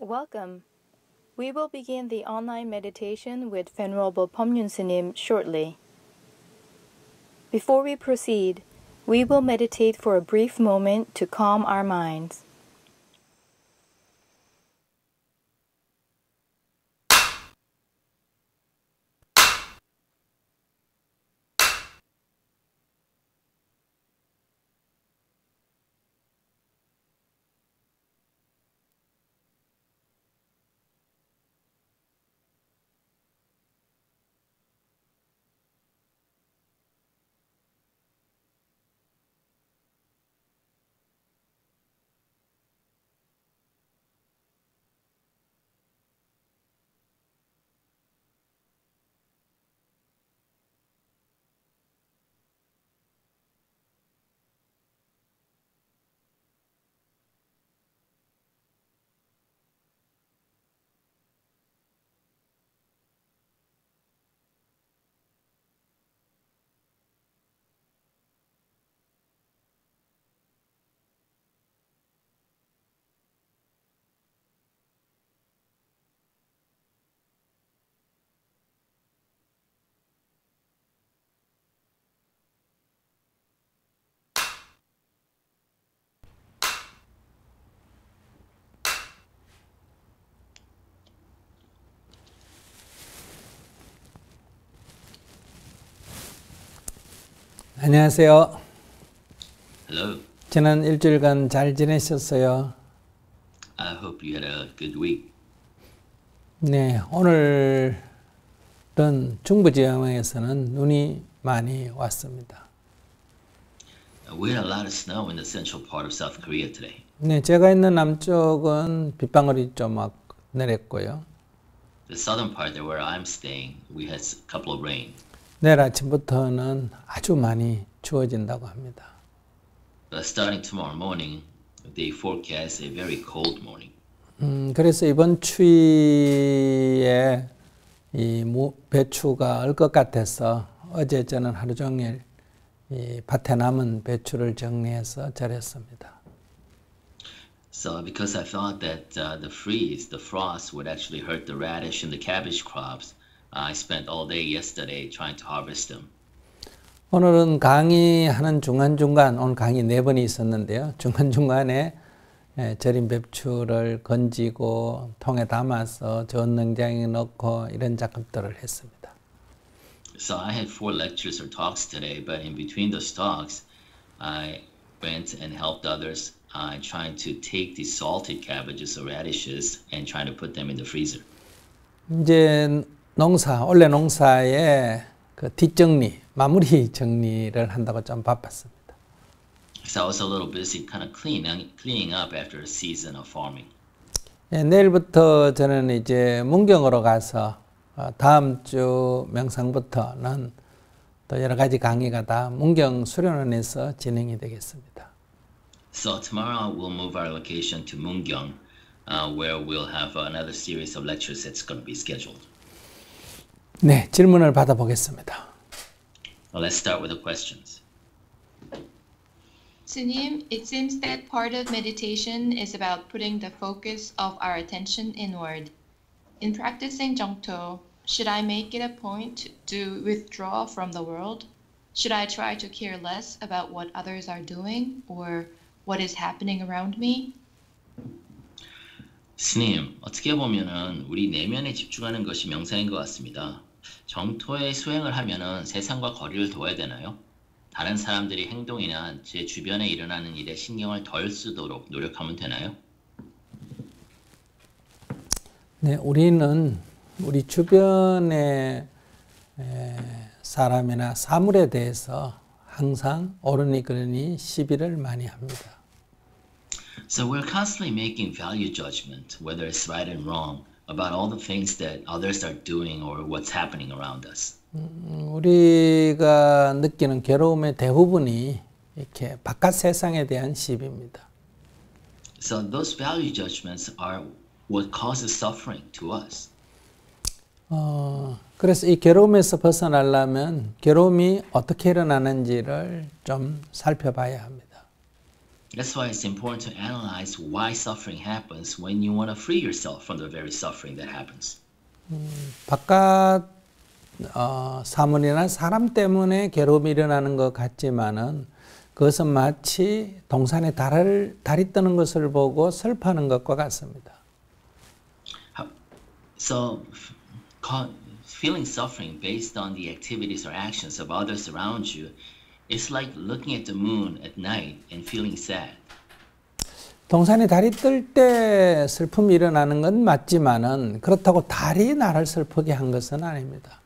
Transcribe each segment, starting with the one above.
Welcome. We will begin the online meditation with Venerable Pomyun S님 shortly. Before we proceed, we will meditate for a brief moment to calm our minds. 안녕하세요. Hello. 지난 일주일간 잘 지내셨어요? I hope you had a good week. 네, 오늘은 중부지방에서는 눈이 많이 왔습니다. We had a lot of snow in the central part of South Korea today. 네, 제가 있는 남쪽은 빗방울이 좀 막 내렸고요. The southern part there where I'm staying, we had a couple of rain. 내일 아침부터는 아주 많이 추워진다고 합니다. But starting tomorrow morning, they forecast a very cold morning. 그래서 이번 추위에 이 배추가 얼 것 같아서 어제 저는 하루 종일 이 밭에 남은 배추를 정리해서 절였습니다. So because I thought that the frost would actually hurt the radish and the cabbage crops, I spent all day yesterday trying to harvest them. 오늘은 강의하는 중간중간, 오늘 강의 4번이 있었는데요. 중간중간에 절인 배추를 건지고 통에 담아서 전능장에 넣고 이런 작업들을 했습니다. So I had 4 lectures or talks today, but in between those talks, I went and helped others trying to take these salted cabbages or radishes and trying to put them in the freezer. 이제 원래 농사의 그 뒷정리, 마무리 정리를 한다고 좀 바빴습니다. So I was a little busy kind of cleaning up after a season of farming. 예, 내일부터 저는 이제 문경으로 가서 다음 주 명상부터는 또 여러 가지 강의가 다 문경 수련원에서 진행이 되겠습니다. So tomorrow we'll move our location to Mungyong, where we'll have another series of lectures that's going to be scheduled. 네, 질문을 받아보겠습니다. Well, let's start with the questions. Sunim, it seems that part of meditation is about putting the focus of our attention inward. In practicing Jongto, should I make it a point to withdraw from the world? Should I try to care less about what others are doing or what is happening around me? 스님, 어떻게 보면은 우리 내면에 집중하는 것이 명상인 것 같습니다. 정토의 수행을 하면은 세상과 거리를 둬야 되나요? 다른 사람들이 행동이나 제 주변에 일어나는 일에 신경을 덜 쓰도록 노력하면 되나요? 네, 우리는 우리 주변의 사람이나 사물에 대해서 항상 옳으니 그르니 시비를 많이 합니다. So we're constantly making value judgment, whether it's right and wrong, about all the things that others are doing or what's happening around us. 우리가 느끼는 괴로움의 대부분이 이렇게 바깥 세상에 대한 시비입니다. So those value judgments are what causes suffering to us. 그래서 이 괴로움에서 벗어나려면 괴로움이 어떻게 일어나는지를 좀 살펴봐야 합니다. That's why it's important to analyze why suffering happens when you want to free yourself from the very suffering that happens. 바깥 사물이나 사람 때문에 괴로움이 일어나는 것 같지만은 그것은 마치 동산에 달이 뜨는 것을 보고 슬퍼하는 것과 같습니다. So, feeling suffering based on the activities or actions of others around you is like looking at the moon at night and feeling sad. 동산에 달이 뜰 때 슬픔이 일어나는 건 맞지만은 그렇다고 달이 나를 슬프게 한 것은 아닙니다.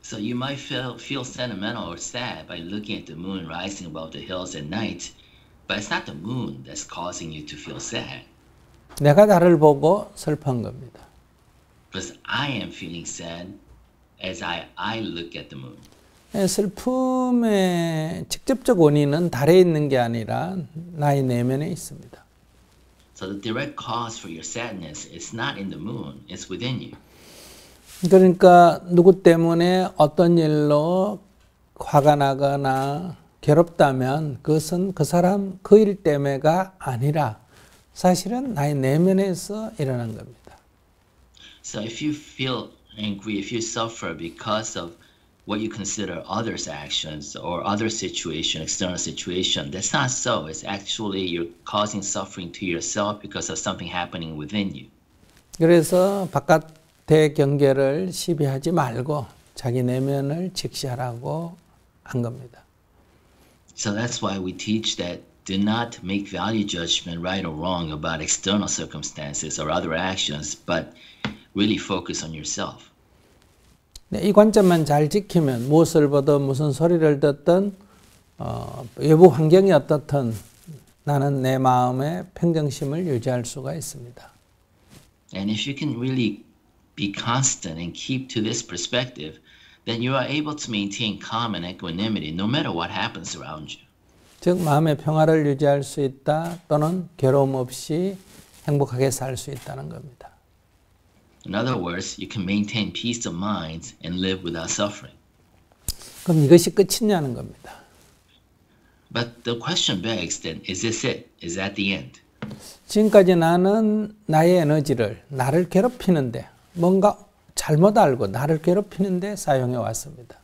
So you might feel sentimental or sad by looking at the moon rising above the hills at night, but it's not the moon that's causing you to feel sad. 내가 달을 보고 슬픈 겁니다. Because I am feeling sad as I look at the moon. 슬픔의 직접적 원인은 달에 있는 게 아니라 나의 내면에 있습니다. So the direct cause for your sadness is not in the moon, it's within you. 그러니까 누구 때문에 어떤 일로 화가 나거나 괴롭다면 그것은 그 사람 그 일 때문에가 아니라 사실은 나의 내면에서 일어난 겁니다. So if you feel angry, if you suffer because of what you consider others' actions or other situation, external situation, that's not so. It's actually you're causing suffering to yourself because of something happening within you. 그래서 바깥의 경계를 시비하지 말고 자기 내면을 직시하라고 한 겁니다. So that's why we teach that do not make value judgment right or wrong about external circumstances or other actions, but really focus on yourself. 이 관점만 잘 지키면 무엇을 보든 무슨 소리를 듣든 외부 환경이 어떻든 나는 내 마음의 평정심을 유지할 수가 있습니다. And if you can really be constant and keep to this perspective, then you are able to maintain calm and equanimity no matter what happens around you. 즉 마음의 평화를 유지할 수 있다 또는 괴로움 없이 행복하게 살 수 있다는 겁니다. In other words, you can maintain peace of mind and live without suffering. 그럼 이것이 끝이냐는 겁니다. But the question begs then, is this it? Is that the end? 지금까지 나는 나의 에너지를 나를 괴롭히는데 뭔가 잘못 알고 나를 괴롭히는데 사용해 왔습니다.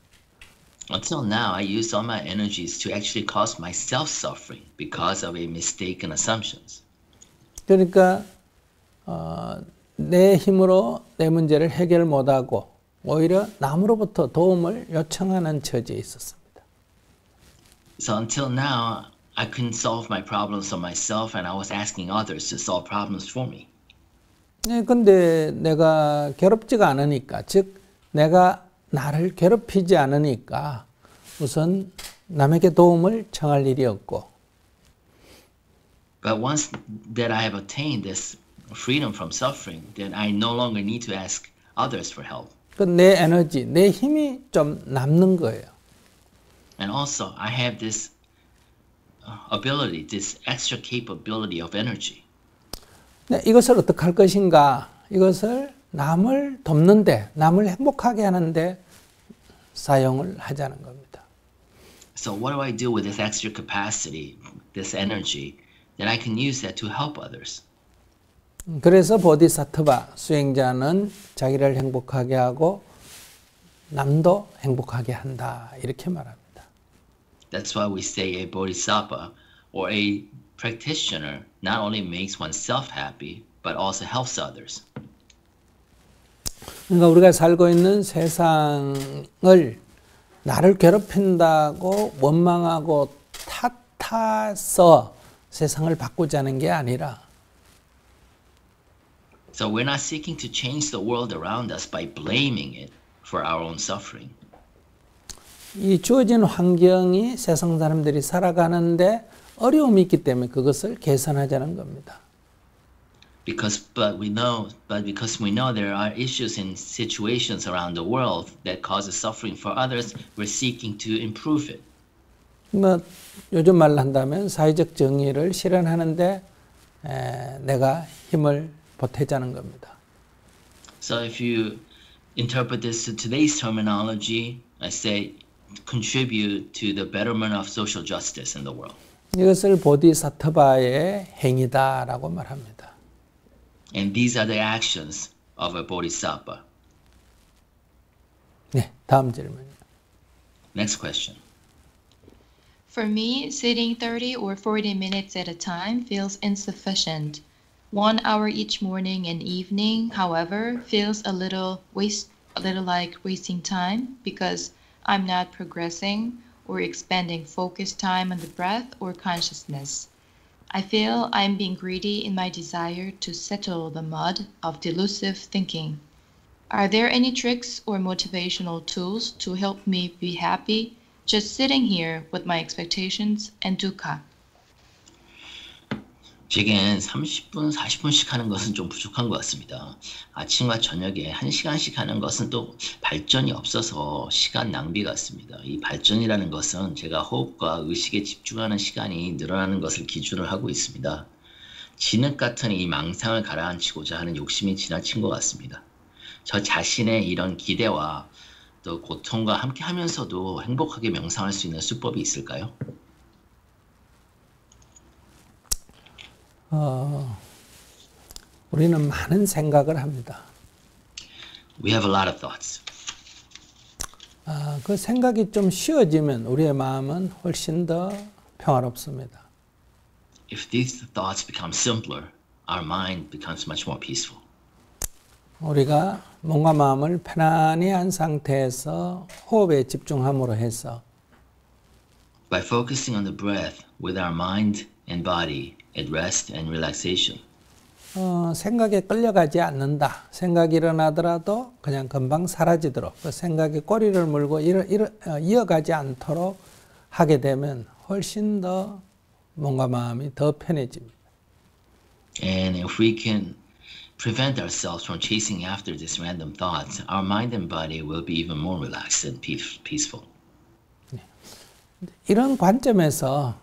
Until now, I used all my energies to actually cause myself suffering because of a mistaken assumptions. 그러니까 내 힘으로 내 문제를 해결 못하고 오히려 남으로부터 도움을 요청하는 처지에 있었습니다. So until now, I couldn't solve my problems for myself and I was asking others to solve problems for me. 네, 근데 내가 괴롭지가 않으니까, 즉 내가 나를 괴롭히지 않으니까 우선 남에게 도움을 청할 일이 없고. But once that I have attained this freedom from suffering, then I no longer need to ask others for help. 내 에너지, 내 힘이 좀 남는 거예요. And also, I have this ability, this extra capability of energy. 네, 이것을 어떻게 할 것인가? 이것을 남을 돕는데, 남을 행복하게 하는데 사용을 하자는 겁니다. So what do I do with this extra capacity, this energy, that I can use that to help others? 그래서 보디사트바 수행자는 자기를 행복하게 하고 남도 행복하게 한다 이렇게 말합니다. That's why we say a bodhisattva or a practitioner not only makes oneself happy, but also helps others. 그러니까 우리가 살고 있는 세상을 나를 괴롭힌다고 원망하고 탓해서 세상을 바꾸자는 게 아니라 So we're not seeking to change the world around us by blaming it for our own suffering. 이 주어진 환경이 세상 사람들이 살아가는데 어려움이 있기 때문에 그것을 개선하자는 겁니다. Because we know there are issues in situations around the world that causes suffering for others, we're seeking to improve it. 뭐 요즘 말로 한다면 사회적 정의를 실현하는데 내가 힘을 보태자는 겁니다. So if you interpret this to today's terminology, I say contribute to the betterment of social justice in the world. 이것을 보디사트바의 행위다라고 말합니다. And these are the actions of a bodhisattva. 네, 다음 질문이요. Next question. For me, sitting 30 or 40 minutes at a time feels insufficient. 1 hour each morning and evening, however, feels a little like wasting time because I'm not progressing or expanding focus time on the breath or consciousness. I feel I'm being greedy in my desire to settle the mud of delusive thinking. Are there any tricks or motivational tools to help me be happy just sitting here with my expectations and dukkha? 제겐 30분, 40분씩 하는 것은 좀 부족한 것 같습니다. 아침과 저녁에 1시간씩 하는 것은 또 발전이 없어서 시간 낭비 같습니다. 이 발전이라는 것은 제가 호흡과 의식에 집중하는 시간이 늘어나는 것을 기준으로 하고 있습니다. 진흙 같은 이 망상을 가라앉히고자 하는 욕심이 지나친 것 같습니다. 저 자신의 이런 기대와 또 고통과 함께 하면서도 행복하게 명상할 수 있는 수법이 있을까요? 우리는 많은 생각을 합니다. We have a lot of thoughts. 그 생각이 좀 쉬워지면 우리의 마음은 훨씬 더 평화롭습니다. If these thoughts become simpler, our mind becomes much more peaceful. 우리가 몸과 마음을 편안히 한 상태에서 호흡에 집중함으로 해서 By focusing on the breath with our mind and body at rest and relaxation, 생각에 끌려가지 않는다. 생각이 일어나더라도 그냥 금방 사라지도록 그 생각에 꼬리를 물고 이어가지 않도록 하게 되면 훨씬 더 몸과 마음이 더 편해집니다. and if we can prevent ourselves from chasing after these random thoughts, our mind and body will be even more relaxed and peaceful. 이런 관점에서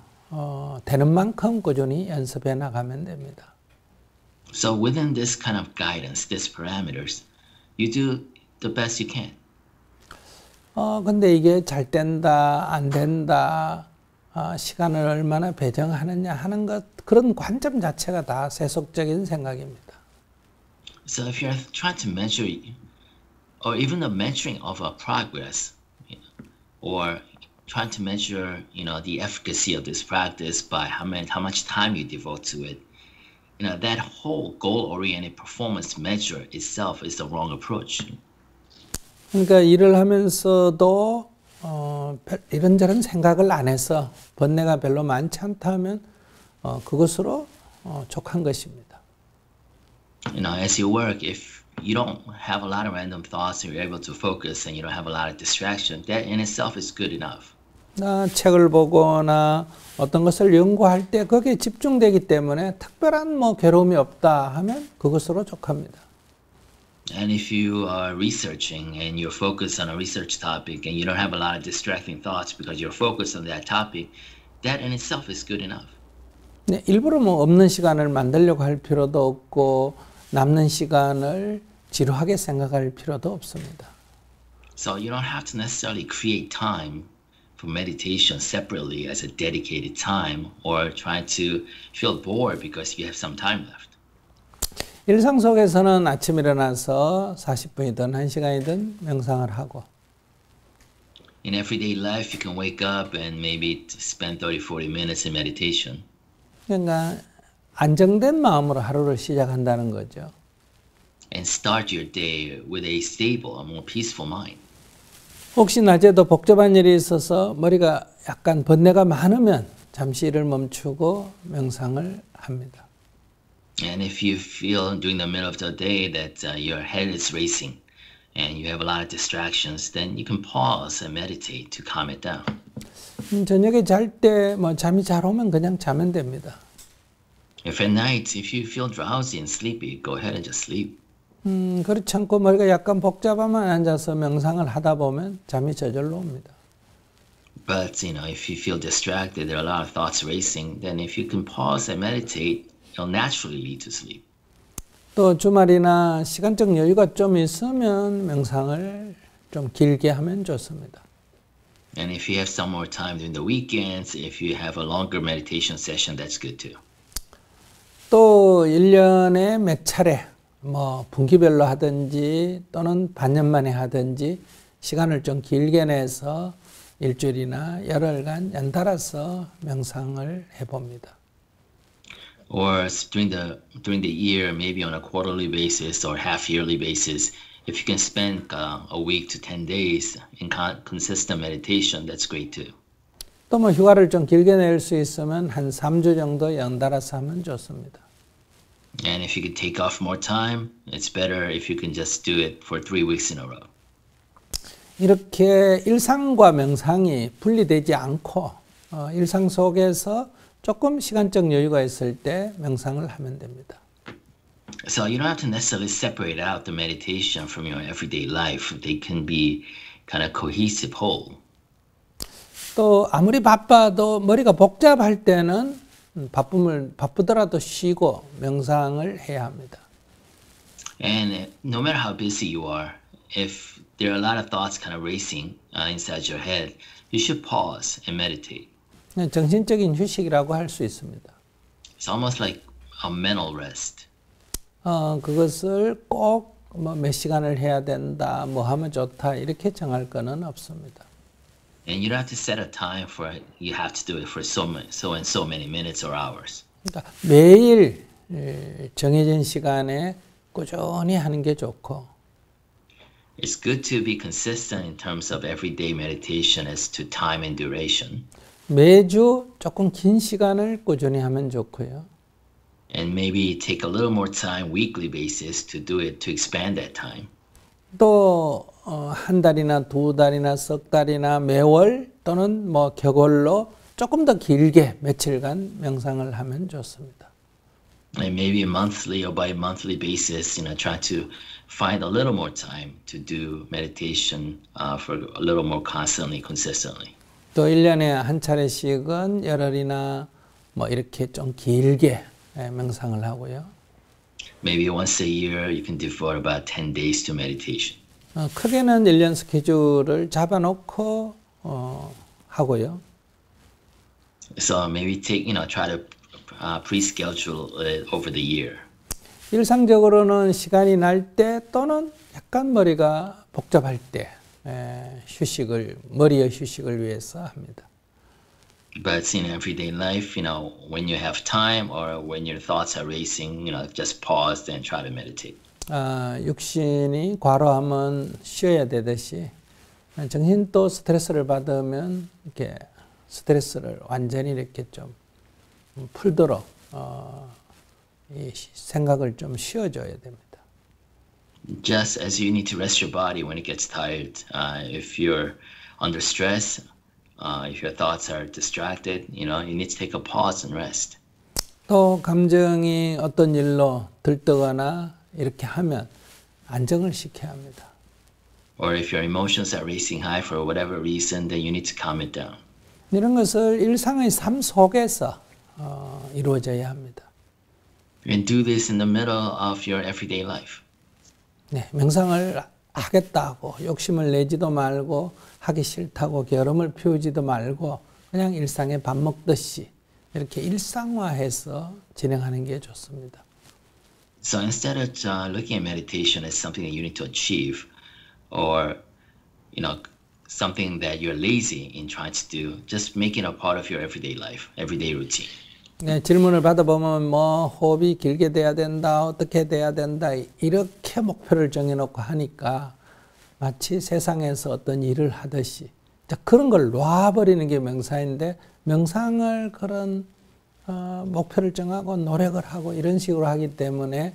되는 만큼 꾸준히 연습해 나가면 됩니다. So within this kind of guidance, these parameters, you do the best you can. 근데 이게 잘 된다, 안 된다, 시간을 얼마나 배정하느냐 하는 것, 그런 관점 자체가 다 세속적인 생각입니다. So if you're trying to measure, or even the measuring of a progress, or trying to measure, the efficacy of this practice by how much time you devote to it, that whole goal-oriented performance measure itself is the wrong approach. 그러니까 일을 하면서도 이런저런 생각을 안 해서 번뇌가 별로 많지 않다 하면 그것으로 족한 것입니다. As you work, if you don't have a lot of random thoughts and you're able to focus and you don't have a lot of distraction, that in itself is good enough. 책을 보거나 어떤 것을 연구할 때 거기에 집중되기 때문에 특별한 괴로움이 없다 하면 그것으로 족합니다. And if you are researching and you're focused on a research topic and you don't have a lot of distracting thoughts because you're focused on that topic, that in itself is good enough. 네, 일부러 없는 시간을 만들려고 할 필요도 없고 남는 시간을 지루하게 생각할 필요도 없습니다. So you don't have to necessarily create time for meditation separately as a dedicated time or try to feel bored because you have some time left. 일상 속에서는 아침 일어나서 40분이든 1시간이든 명상을 하고 In everyday life, you can wake up and maybe spend 30-40 minutes in meditation. 그러니까 안정된 마음으로 하루를 시작한다는 거죠. And start your day with a stable, a more peaceful mind. 혹시 낮에도 복잡한 일이 있어서 머리가 약간 번뇌가 많으면 잠시 일을 멈추고 명상을 합니다. And if you feel during the middle of the day that your head is racing and you have a lot of distractions, then you can pause and meditate to calm it down. 저녁에 잘 때 잠이 잘 오면 그냥 자면 됩니다. If at night, if you feel drowsy and sleepy, go ahead and just sleep. 그렇지 않고 머리가 약간 복잡하면 앉아서 명상을 하다 보면 잠이 저절로 옵니다. But, if you feel distracted, there are a lot of thoughts racing, then if you can pause and meditate, it'll naturally lead to sleep. 또 주말이나 시간적 여유가 좀 있으면 명상을 좀 길게 하면 좋습니다. And if you have some more time during the weekends, if you have a longer meditation session, that's good too. 또 1년에 몇 차례 뭐 분기별로 하든지 또는 반년 만에 하든지 시간을 좀 길게 내서 일주일이나 열흘간 연달아서 명상을 해봅니다. Or during the year, maybe on a quarterly basis or half yearly basis, if you can spend a week to 10 days in consistent meditation, that's great too. 또 뭐 휴가를 좀 길게 낼 수 있으면 한 3주 정도 연달아서 하면 좋습니다. And if you could take off more time, it's better if you can just do it for 3 weeks in a row. 이렇게 일상과 명상이 분리되지 않고 일상 속에서 조금 시간적 여유가 있을 때 명상을 하면 됩니다. So you don't have to necessarily separate out the meditation from your everyday life. They can be kind of cohesive whole. 또 아무리 바빠도 머리가 복잡할 때는 바쁘더라도 쉬고 명상을 해야 합니다. And no matter how busy you are, if there are a lot of thoughts kind of racing inside your head, you should pause and meditate. 정신적인 휴식이라고 할 수 있습니다. It's almost like a mental rest. 그것을 꼭 뭐 몇 시간을 해야 된다, 뭐 하면 좋다 이렇게 정할 거는 없습니다. And you don't have to set a time for it. You have to do it for so and so many minutes or hours. 그러니까 매일 정해진 시간에 꾸준히 하는 게 좋고. It's good to be consistent in terms of everyday meditation as to time and duration. 매주 조금 긴 시간을 꾸준히 하면 좋고요. And maybe take a little more time weekly basis to do it to expand that time. 또 한 달이나 두 달이나 석 달이나 매월 또는 뭐 격월로 조금 더 길게 며칠간 명상을 하면 좋습니다. And maybe monthly or bi-monthly basis, try to find a little more time to do meditation for a little more constantly, consistently. 또 1년에 한 차례씩은 열흘이나 뭐 이렇게 좀 길게 명상을 하고요. Maybe once a year you can devote about 10 days to meditation. 크게는 1년 스케줄을 잡아놓고 하고요. So maybe try to pre-schedule it over the year. 일상적으로는 시간이 날 때 또는 약간 머리가 복잡할 때 머리의 휴식을 위해서 합니다. But in everyday life, when you have time or when your thoughts are racing, just pause and try to meditate. 육신이 과로하면 쉬어야 되듯이 정신도 스트레스를 받으면 이렇게 스트레스를 완전히 이렇게 좀 풀도록 이 생각을 좀 쉬어줘야 됩니다. Just as you need to rest your body when it gets tired, if you're under stress, if your thoughts are distracted, you need to take a pause and rest. 또 감정이 어떤 일로 들뜨거나 이렇게 하면 안정을 시켜야 합니다. Or if your emotions are racing high for whatever reason, then you need to calm it down. 이런 것을 일상의 삶 속에서 이루어져야 합니다. And do this in the middle of your everyday life. 네, 명상을 하겠다고 욕심을 내지도 말고 하기 싫다고 게으름을 피우지도 말고 그냥 일상에 밥 먹듯이 이렇게 일상화해서 진행하는 게 좋습니다. So instead of looking at meditation as something that you need to achieve, or something that you're lazy in trying to do, just make it a part of your everyday life, everyday routine. 네, 질문을 받아보면 뭐 호흡이 길게 돼야 된다, 어떻게 돼야 된다 이렇게 목표를 정해놓고 하니까 마치 세상에서 어떤 일을 하듯이 그런 걸 놔버리는 게 명상인데 명상을 그런 목표를 정하고 노력을 하고 이런 식으로 하기 때문에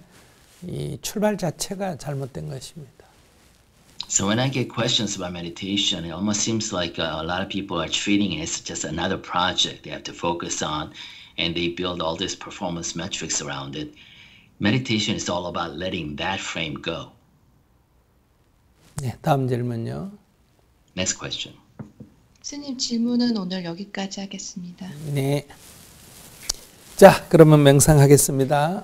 이 출발 자체가 잘못된 것입니다. So when I get questions about meditation, it almost seems like a lot of people are treating it as just another project they have to focus on, and they build all these performance metrics around it. Meditation is all about letting that frame go. 네, 다음 질문요. Next question. 스님 질문은 오늘 여기까지 하겠습니다. 네. 자, 그러면 명상하겠습니다.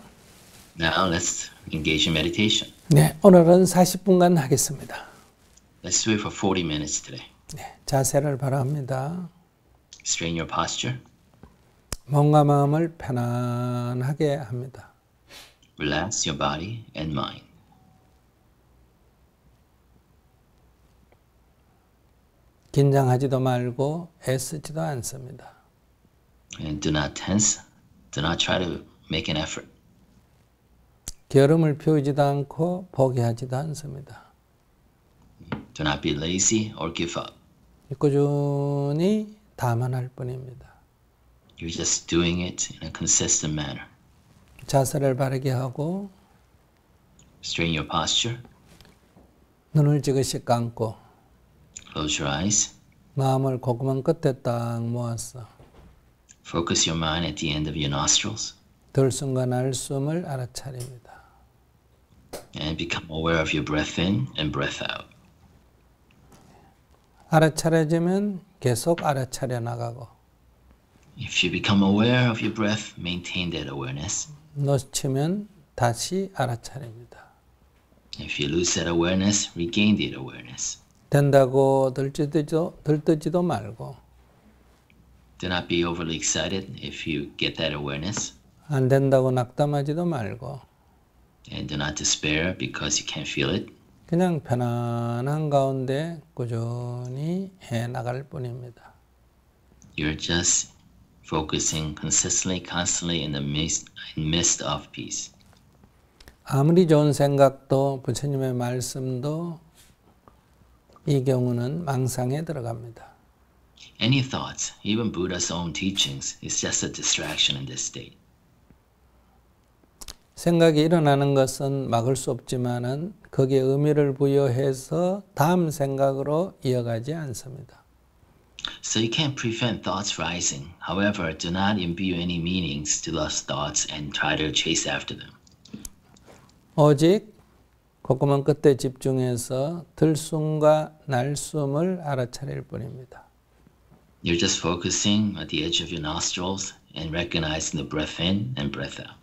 Now let's engage in meditation. 네, 오늘은 40분간 하겠습니다. Let's do it for 40 minutes today. 네. 자세를 바랍니다. Straighten your posture. 몸과 마음을 편안하게 합니다. Relax your body and mind. 긴장하지도 말고 애쓰지도 않습니다. And do not tense. Do not try to make an effort. 게으름을 피우지도 않고 포기하지도 않습니다. Do not be lazy or give up. 꾸준히 다만할 뿐입니다. You're just doing it in a consistent manner. 자세를 바르게 하고 Straighten your posture. 눈을 지그시 감고 Close your eyes. 마음을 콧구멍 끝에 딱 모았어. Focus your mind at the end of your nostrils. 들숨과 날숨을 알아차립니다. And become aware of your breath in and breath out. 알아차려지면 계속 알아차려 나가고 If you become aware of your breath, maintain that awareness. 놓치면 다시 알아차립니다. If you lose that awareness, regain that awareness. 된다고 들뜨지도 말고 Do not be overly excited if you get that awareness. 안 된다고 낙담하지도 말고 And do not despair because you can't feel it. 그냥 편안한 가운데 꾸준히 해 나갈 뿐입니다. You're just focusing consistently, constantly in the midst of peace. 아무리 좋은 생각도 부처님의 말씀도 이 경우는 망상에 들어갑니다. Any thoughts, even Buddha's own teachings, is just a distraction in this state. 생각이 일어나는 것은 막을 수 없지만은 거기에 의미를 부여해서 다음 생각으로 이어가지 않습니다. So you can't prevent thoughts rising. However, do not imbue any meanings to those thoughts and try to chase after them. 오직 콧구멍 끝에 집중해서 들숨과 날숨을 알아차릴 뿐입니다. You're just focusing at the edge of your nostrils and recognizing the breath in and breath out.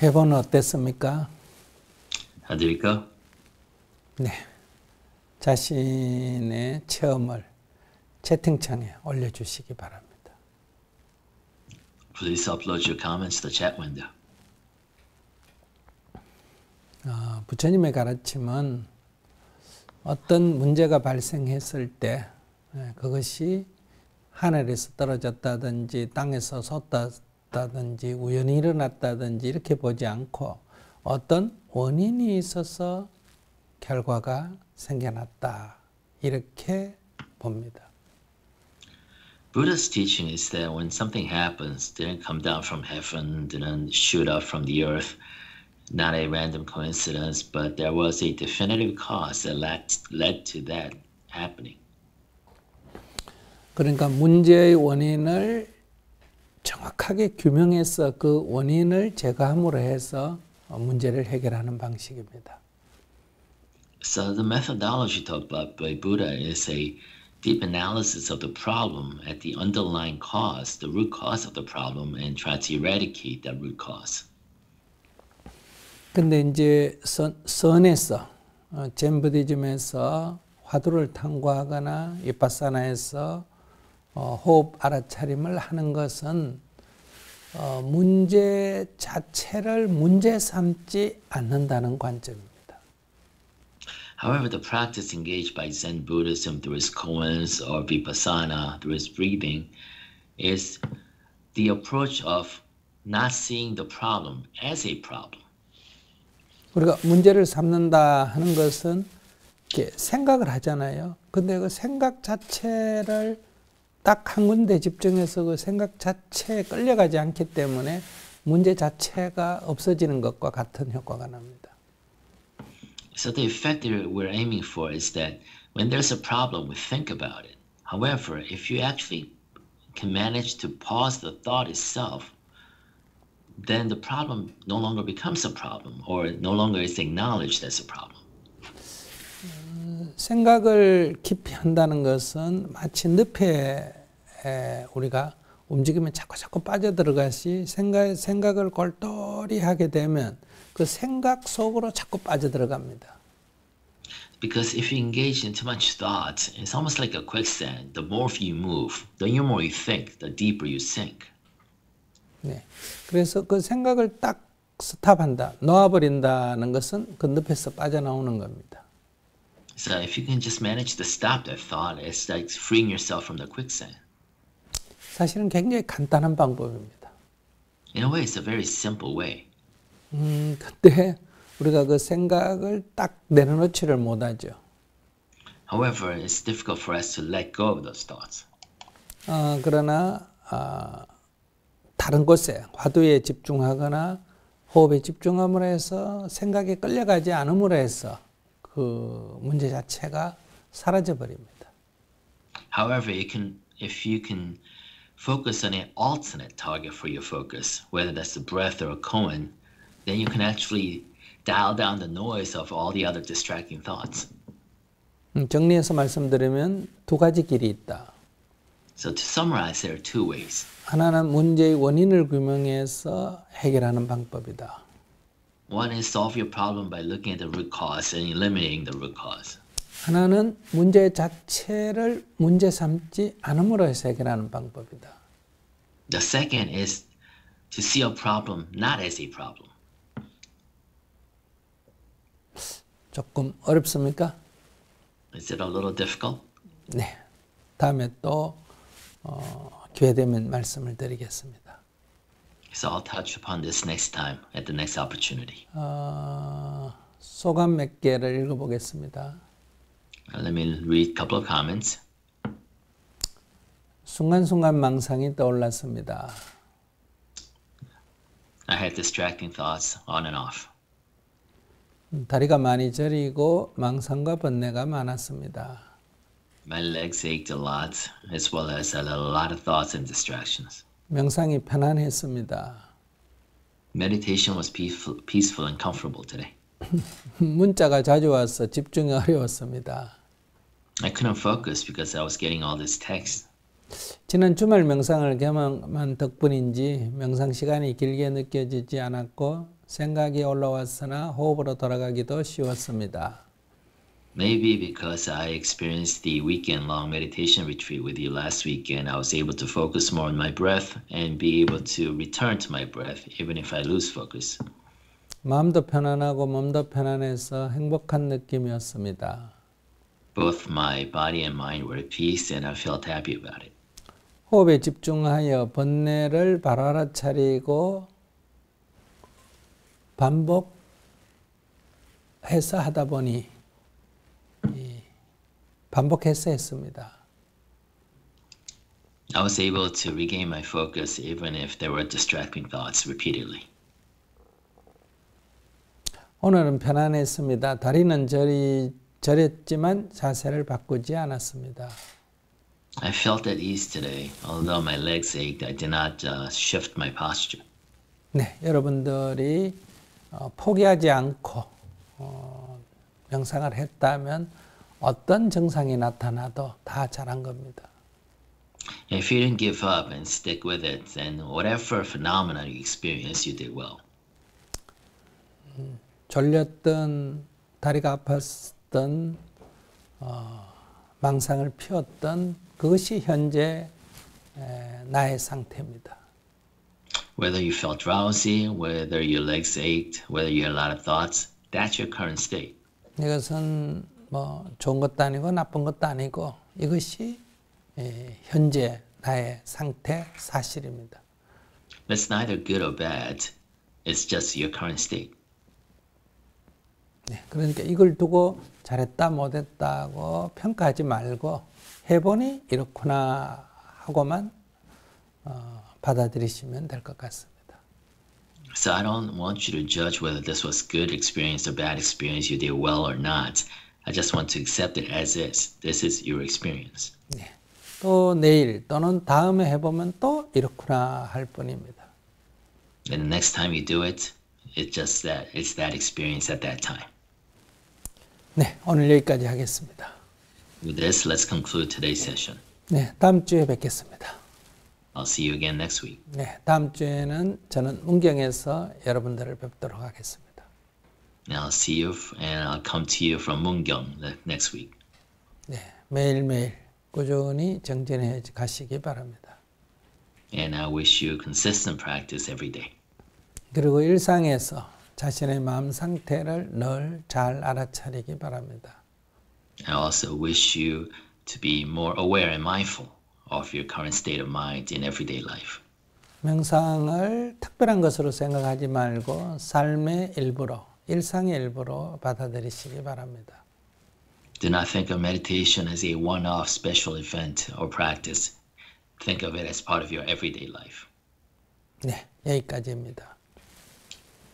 해보는 어땠습니까? How did it go? 네. 자신의 체험을 채팅창에 올려주시기 바랍니다. Please upload your comments to the chat window. 부처님의 가르침은 어떤 문제가 발생했을 때 그것이 하늘에서 떨어졌다든지 땅에서 솟았다든지 우연히 일어났다든지 이렇게 보지 않고 어떤 원인이 있어서 결과가 생겨났다 이렇게 봅니다. Buddha's teaching is that when something happens, didn't come down from heaven, didn't shoot up from the earth, not a random coincidence, but there was a definitive cause that led to that happening. 그러니까 문제의 원인을 정확하게 규명해서 그 원인을 제거함으로 해서 문제를 해결하는 방식입니다. So the methodology taught by Buddha is a deep analysis of the problem at the underlying cause, the root cause of the problem, and try to eradicate that root cause. 근데 이제 선에서 젠 부디즘에서 화두를 탐구하거나 위파사나에서 호흡 알아차림을 하는 것은 문제 자체를 문제 삼지 않는다는 관점입니다. However, the practice engaged by Zen Buddhism through its koans or vipassana, through its breathing, is the approach of not seeing the problem as a problem. 우리가 문제를 삼는다 하는 것은 이렇게 생각을 하잖아요. 근데 그 생각 자체를 딱 한 군데 집중해서 그 생각 자체에 끌려가지 않기 때문에 문제 자체가 없어지는 것과 같은 효과가 납니다. So the effect that we're aiming for is that when there's a problem, we think about it. However, if you actually can manage to pause the thought itself, then the problem no longer becomes a problem or no longer is acknowledged as a problem. 생각을 깊이 한다는 것은 마치 늪에 우리가 움직이면 자꾸 빠져들어가시 생각을 골똘히 하게 되면 그 생각 속으로 자꾸 빠져들어갑니다. Because if you engage in too much thought, it's almost like a quicksand. The more you move, the more you think, the deeper you sink. 네. 그래서 그 생각을 딱 스탑한다, 놓아버린다는 것은 그 늪에서 빠져나오는 겁니다. So if you can just manage to stop that thought, it's like freeing yourself from the quicksand. 사실은 굉장히 간단한 방법입니다. In a way, it's a very simple way. 근데 우리가 그 생각을 딱 내려놓지를 못하죠. However, it's difficult for us to let go of those thoughts. 그러나 다른 곳에 화두에 집중하거나 호흡에 집중함으로 해서 생각에 끌려가지 않음으로 해서 그 문제 자체가 사라져 버립니다. However, if you can focus on an alternate target for your focus, whether that's the breath or a koan, then you can actually dial down the noise of all the other distracting thoughts. 정리해서 말씀드리면 두 가지 길이 있다. So to summarize, there are two ways. 하나는 문제의 원인을 규명해서 해결하는 방법이다. One is solve your problem by looking at the root cause and eliminating the root cause. 하나는 문제 자체를 문제 삼지 않음으로 해서 해결하는 방법이다. The second is to see a problem not as a problem. 조금 어렵습니까? Is it a little difficult? 네. 다음에 또 기회 되면 말씀을 드리겠습니다. So I'll touch upon this next time at the next opportunity. 소감 몇 개를 읽어보겠습니다. Let me read a couple of comments. 순간순간 망상이 떠올랐습니다. I had distracting thoughts on and off. 다리가 많이 저리고 망상과 번뇌가 많았습니다. My legs ached a lot, as well as a lot of thoughts and distractions. 명상이 편안했습니다. Meditation was peaceful and comfortable today. 문자가 자주 와서 집중이 어려웠습니다. I couldn't focus because I was getting all this text. 지난 주말 명상을 경험한 덕분인지 명상 시간이 길게 느껴지지 않았고 생각이 올라왔으나 호흡으로 돌아가기도 쉬웠습니다. Maybe because I experienced the weekend-long meditation retreat with you last weekend, I was able to focus more on my breath and be able to return to my breath even if I lose focus. 마음도 편안하고 몸도 편안해서 행복한 느낌이었습니다. Both my body and mind were at peace and I felt happy about it. 호흡에 집중하여 번뇌를 바로 알아차리고 반복해서 하다 보니 반복해서 했습니다. I was able to regain my focus even if there were distracting thoughts repeatedly. 오늘은 편안했습니다. 다리는 저렸지만 자세를 바꾸지 않았습니다. I felt at ease today. Although my legs ached, I did not shift my posture. 네, 여러분들이 포기하지 않고 명상을 했다면 어떤 증상이 나타나도 다 잘한 겁니다. If you didn't give up and stick with it, then whatever phenomena you experience, you did well. 졸렸던, 다리가 아팠던, 망상을 피웠던 그것이 현재 나의 상태입니다. Whether you felt drowsy, whether your legs ached, whether you had a lot of thoughts, that's your current state. 이것은 뭐 좋은 것도 아니고 나쁜 것도 아니고 이것이 현재 나의 상태 사실입니다. It's neither good or bad. It's just your current state. 네, 그러니까 이걸 두고 잘했다 못했다고 평가하지 말고 해보니 이렇구나 하고만 받아들이시면 될 것 같습니다. So I don't want you to judge whether this was good experience or bad experience, you did well or not. I just want to accept it as is. This is your experience. 네, 또 내일 또는 다음에 해보면 또 이렇구나 할 뿐입니다. And the next time you do it, it's that experience at that time. 네, 오늘 여기까지 하겠습니다. With this, let's conclude today's session. 네, 다음 주에 뵙겠습니다. I'll see you again next week. 네, 다음 주에는 저는 문경에서 여러분들을 뵙도록 하겠습니다. And I'll see you and I'll come to you from Mungyong next week. 네, 매일매일 꾸준히 정진해 가시기 바랍니다. And I wish you consistent practice every day. 그리고 일상에서 자신의 마음 상태를 늘 잘 알아차리기 바랍니다. I also wish you to be more aware and mindful of your current state of mind in everyday life. 명상을 특별한 것으로 생각하지 말고 삶의 일부로, 일상의 일부로 받아들이시기 바랍니다. Do not think of meditation as a one-off special event or practice. Think of it as part of your everyday life. 네, 여기까지입니다.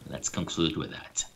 Let's conclude with that.